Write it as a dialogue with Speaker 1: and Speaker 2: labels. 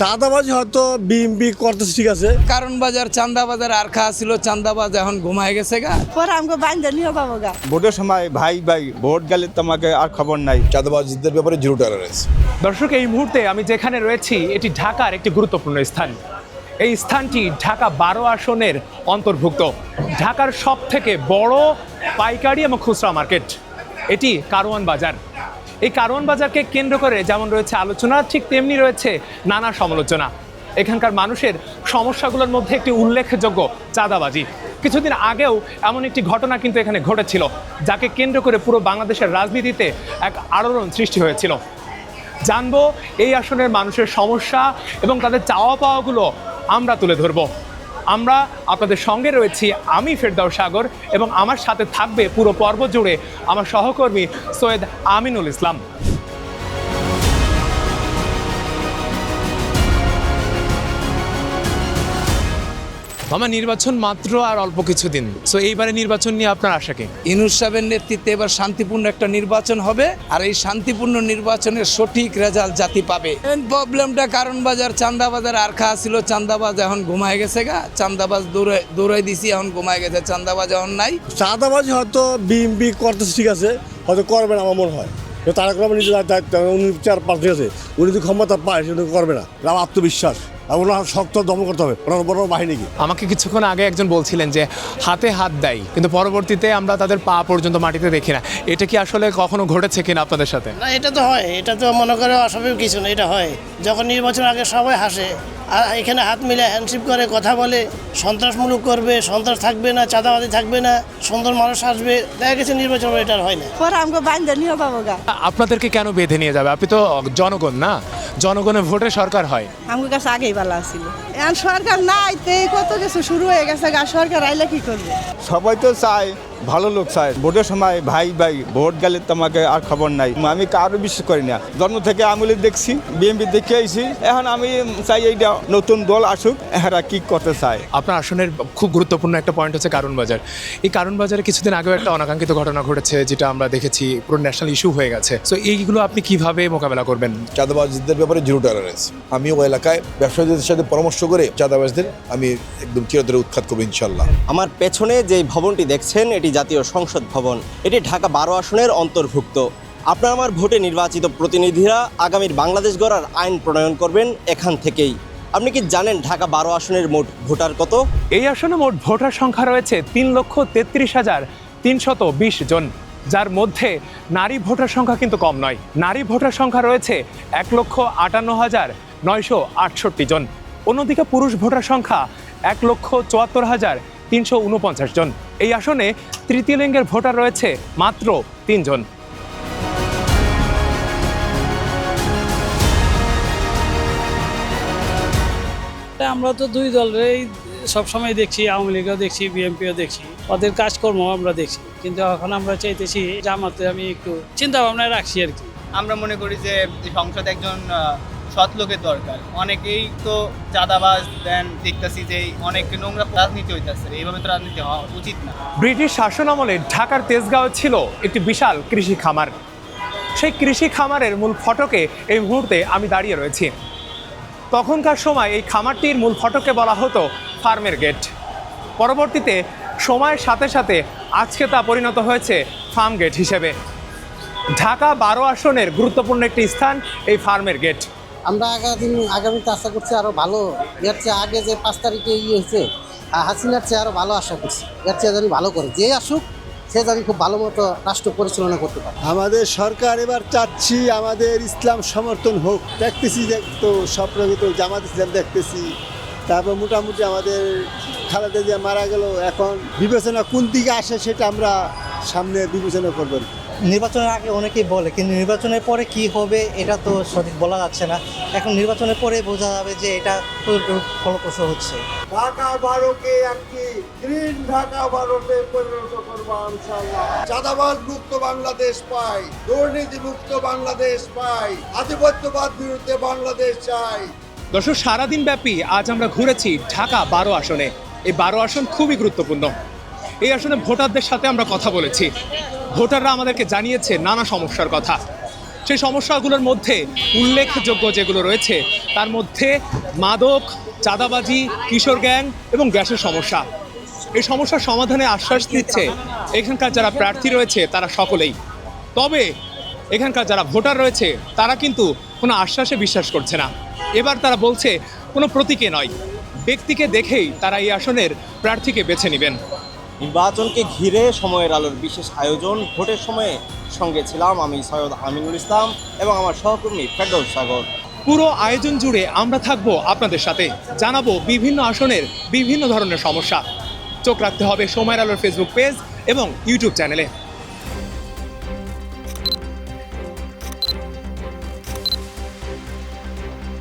Speaker 1: চাঁদাবাজি হয়তো বিএমপি করতেছে, ঠিক আছে।
Speaker 2: কারণ বাজার চান্দা বাজার আর খা ছিল, চান্দাবাজ এখন ঘুমায় গেছে গা।
Speaker 3: পরে আমাকে বাইন্দা নিয়ে যাবো গা।
Speaker 4: ভোটের সময় ভাই ভোট গেলে তোমাকে আর খবর নাই।
Speaker 1: চাঁদাবাজিদের ব্যাপারে জিরো টলারেন্স।
Speaker 5: দর্শক, এই মুহূর্তে আমি যেখানে রয়েছি এটি ঢাকার একটি গুরুত্বপূর্ণ স্থান। এই স্থানটি ঢাকা 12 আসনের অন্তর্ভুক্ত, ঢাকার সব থেকে বড় পাইকারি এবং খুচরা মার্কেট। এটি কারওয়ান বাজার। এই কারওয়ান বাজারকে কেন্দ্র করে যেমন রয়েছে আলোচনা, ঠিক তেমনি রয়েছে নানা সমালোচনা। এখানকার মানুষের সমস্যাগুলোর মধ্যে একটি উল্লেখযোগ্য চাঁদাবাজি। কিছুদিন আগেও এমন একটি ঘটনা কিন্তু এখানে ঘটেছিল, যাকে কেন্দ্র করে পুরো বাংলাদেশের রাজনীতিতে এক আলোড়ন সৃষ্টি হয়েছিল। জানবো এই আসনের মানুষের সমস্যা এবং তাদের চাওয়া পাওয়াগুলো আমরা তুলে ধরব। আমরা আপনাদের সঙ্গে রয়েছি, আমি ফেরদাউস সাগর, এবং আমার সাথে থাকবে পুরো পর্ব জুড়ে আমার সহকর্মী সৈয়দ আমিনুল ইসলাম। আমার নির্বাচন মাত্র আর অল্প কিছুদিন, সো এইবারে নির্বাচন নিয়ে আপনার আশা কি?
Speaker 2: ইনুস সাহেবের নেতৃত্বে এবার শান্তিপূর্ণ একটা নির্বাচন হবে, আর এই শান্তিপূর্ণ নির্বাচনের সঠিক রেজাল্ট জাতি পাবে। প্রবলেমটা কারণ বাজার চান্দা বাজার আর খা ছিল, চান্দাবাজ এখন ঘুমায় গেছে গা। চান্দাবাজ দৌড়াই দিছি, এখন ঘুমায় গেছে, চান্দাবাজ এখন নাই।
Speaker 1: চাঁদাবাজি হয়তো বিএমপি করতেছে, ঠিক আছে, হয়তো করবে না আমার মনে হয়। তারা করবে নিজের দায়িত্ব, উনি 4-5, ঠিক আছে, উনি যদি ক্ষমতা পায় সেটা করবে না। আমার আত্মবিশ্বাস, আর ওনার শক্ত দমন করতে হবে, ওনার বড় বাহিনী কি।
Speaker 5: আমাকে কিছুক্ষণ আগে একজন বলছিলেন যে হাতে হাত দেয়, কিন্তু পরবর্তীতে আমরা তাদের পা পর্যন্ত মাটিতে দেখি না। এটা কি আসলে কখনো ঘটেছে কিনা আপনাদের সাথে?
Speaker 6: না, এটা তো হয়, এটা তো মনে করে অস্বাভাবিক কিছু না, এটা হয়। যখন নির্বাচন আগে সবাই হাসে, আর এখানে হাত মিলে হ্যান্ডশিপ করে কথা বলে, সন্ত্রাসমূলক করবে, সন্ত্রাস থাকবে না, চাঁদাবাজি থাকবে না, সুন্দর মানুষ আসবে, দেখা গেছে নির্বাচন এটা হয় না।
Speaker 3: পরে আমাকে বাইন্দা নিয়ে যাবো গা।
Speaker 5: আপনাদেরকে কেন বেঁধে নিয়ে যাবে? আপনি তো জনগণ না, জনগণের ভোটে সরকার হয়।
Speaker 3: আমার কাছে আগেই ভালো ছিল, এখন সরকার নাই, তো কত কিছু শুরু হয়ে গেছে গা। সরকার আইলে কি করবে?
Speaker 4: সবাই তো চায়, ভালো লোক চায়। ভোটের সময় ভাই ভোট গেলে তোমাকে আর খবর নাই। আমি কারো বিশ্বাস করি না, জন্ম থেকে আমলি দেখছি, বিএমপি দেখে আইছি। এখন আমি চাই এইটা নতুন দল আসুক, এরা কি করতে চায়।
Speaker 5: আপনার আসনের খুব গুরুত্বপূর্ণ একটা পয়েন্ট হচ্ছে কারণ বাজার। এই কারণ বাজারে কিছুদিন আগেও একটা অনাকাঙ্ক্ষিত ঘটনা ঘটেছে, যেটা আমরা দেখেছি পুরো ন্যাশনাল ইস্যু হয়ে গেছে। সো এইগুলো আপনি কিভাবে মোকাবেলা করবেন?
Speaker 1: চাঁদাবাজিদের ব্যাপারে জিরো টলারেন্স। আমি ওই এলাকায় ব্যবসায়ীদের সাথে পরামর্শ করে চাঁদাবাজদের আমি একদম চিরতরে উৎখাত করবো ইনশাল্লাহ।
Speaker 7: আমার পেছনে যে ভবনটি দেখছেন এটি জাতীয় সংসদ ভবন। এটি ঢাকা 12 আসনের অন্তর্ভুক্ত। আপনার আমার ভোটে নির্বাচিত প্রতিনিধিরা আগামীর বাংলাদেশ গড়ার আইন প্রণয়ন করবেন এখান থেকেই। আপনি কি জানেন ঢাকা 12 আসনের মোট ভোটার কত?
Speaker 5: এই আসনে মোট ভোটার সংখ্যা রয়েছে 3,33,320 জন, যার মধ্যে নারী ভোটার সংখ্যা কিন্তু কম নয়। নারী ভোটার সংখ্যা রয়েছে 1,58,968 জন। অন্যদিকে পুরুষ ভোটার সংখ্যা 1,74,349 জন। এই আসনে তৃতীয় লিঙ্গের ভোটার রয়েছে মাত্র 3 জন।
Speaker 8: আমরা তো দুই দলেরই সবসময় দেখছি, আওয়ামী লীগও দেখছি, বিএনপিও দেখছি, ওদের কাজকর্ম আমরা দেখছি। কিন্তু এখন আমরা চাইতেছি জামাতে আমি একটু চিন্তা ভাবনায় রাখছি আর কি।
Speaker 9: আমরা মনে করি যে সংসদে একজন সৎ লোকের দরকার। অনেকেই তো চাঁদাবাজ দেন, দেখতেছি যে অনেক নোংরা রাজনীতি হইতেছে, এইভাবে তো রাজনীতি হওয়া উচিত না।
Speaker 5: ব্রিটিশ শাসন আমলে ঢাকার তেজগাঁও ছিল একটি বিশাল কৃষি খামার। সেই কৃষি খামারের মূল ফটকে এই মুহূর্তে আমি দাঁড়িয়ে রয়েছি। তখনকার সময় এই খামারটির মূল ফটকে বলা হতো ফার্মের গেট। পরবর্তীতে সময়ের সাথে সাথে আজকে তা পরিণত হয়েছে ফার্ম গেট হিসেবে। ঢাকা 12 আসনের গুরুত্বপূর্ণ একটি স্থান এই ফার্মের গেট।
Speaker 10: আমরা আগামীতে আশা করছি আরও ভালো, এর চেয়ে আগে যে 5 তারিখে হয়েছে হাসিনার চেয়ে আরও ভালো আশা করছি। এর চেয়ে জানি ভালো করে, যে আসুক সে জানি খুব ভালো মতো রাষ্ট্র পরিচালনা করতে পারে।
Speaker 1: আমাদের সরকার এবার চাচ্ছি আমাদের ইসলাম সমর্থন হোক। দেখতেছি তো স্বপ্নকে তো জামাত ইসলাম দেখতেছি, তারপর মোটামুটি আমাদের খালেদা জিয়া মারা গেল। এখন বিবেচনা কোন দিকে আসে সেটা আমরা সামনে বিবেচনা করবেন।
Speaker 10: নির্বাচনের আগে অনেকেই বলে, কিন্তু নির্বাচনের পরে কি হবে এটা তো সঠিক বলা যাচ্ছে না। এখন নির্বাচনের পরে বোঝা যাবে যে এটা ফলপ্রসূ হচ্ছে।
Speaker 1: ঢাকা 12কে একটি গ্রিন ঢাকা 12তে পরিণত করবো ইনশাআল্লাহ। চাঁদাবাজ মুক্ত বাংলাদেশ পাই, দুর্নীতি মুক্ত বাংলাদেশ পাই, আধিপত্যবাদ বিরুদ্ধে বাংলাদেশ চাই।
Speaker 5: দর্শক, সারাদিন ব্যাপী আজ আমরা ঘুরেছি ঢাকা 12 আসনে। এই 12 আসন খুবই গুরুত্বপূর্ণ। এই আসনে ভোটারদের সাথে আমরা কথা বলেছি। ভোটাররা আমাদেরকে জানিয়েছে নানা সমস্যার কথা। সেই সমস্যাগুলোর মধ্যে উল্লেখযোগ্য যেগুলো রয়েছে তার মধ্যে মাদক, চাঁদাবাজি, কিশোর গ্যাং এবং গ্যাসের সমস্যা। এই সমস্যার সমাধানে আশ্বাস দিচ্ছে এখানকার যারা প্রার্থী রয়েছে তারা সকলেই। তবে এখানকার যারা ভোটার রয়েছে তারা কিন্তু কোনো আশ্বাসে বিশ্বাস করছে না। এবার তারা বলছে কোনো প্রতীকে নয়, ব্যক্তিকে দেখেই তারা এই আসনের প্রার্থীকে বেছে নেবেন।
Speaker 7: নির্বাচনকে ঘিরে সময়ের আলোর বিশেষ আয়োজন। ভোটের সময়ে সঙ্গে ছিলাম আমি সৈয়দ আমিনুল ইসলাম এবং আমার সহকর্মী ফেরদৌস সাগর।
Speaker 5: পুরো আয়োজন জুড়ে আমরা থাকবো আপনাদের সাথে, জানাবো বিভিন্ন আসনের বিভিন্ন ধরনের সমস্যা। চোখ রাখতে হবে সময়ের আলোর ফেসবুক পেজ এবং ইউটিউব চ্যানেলে।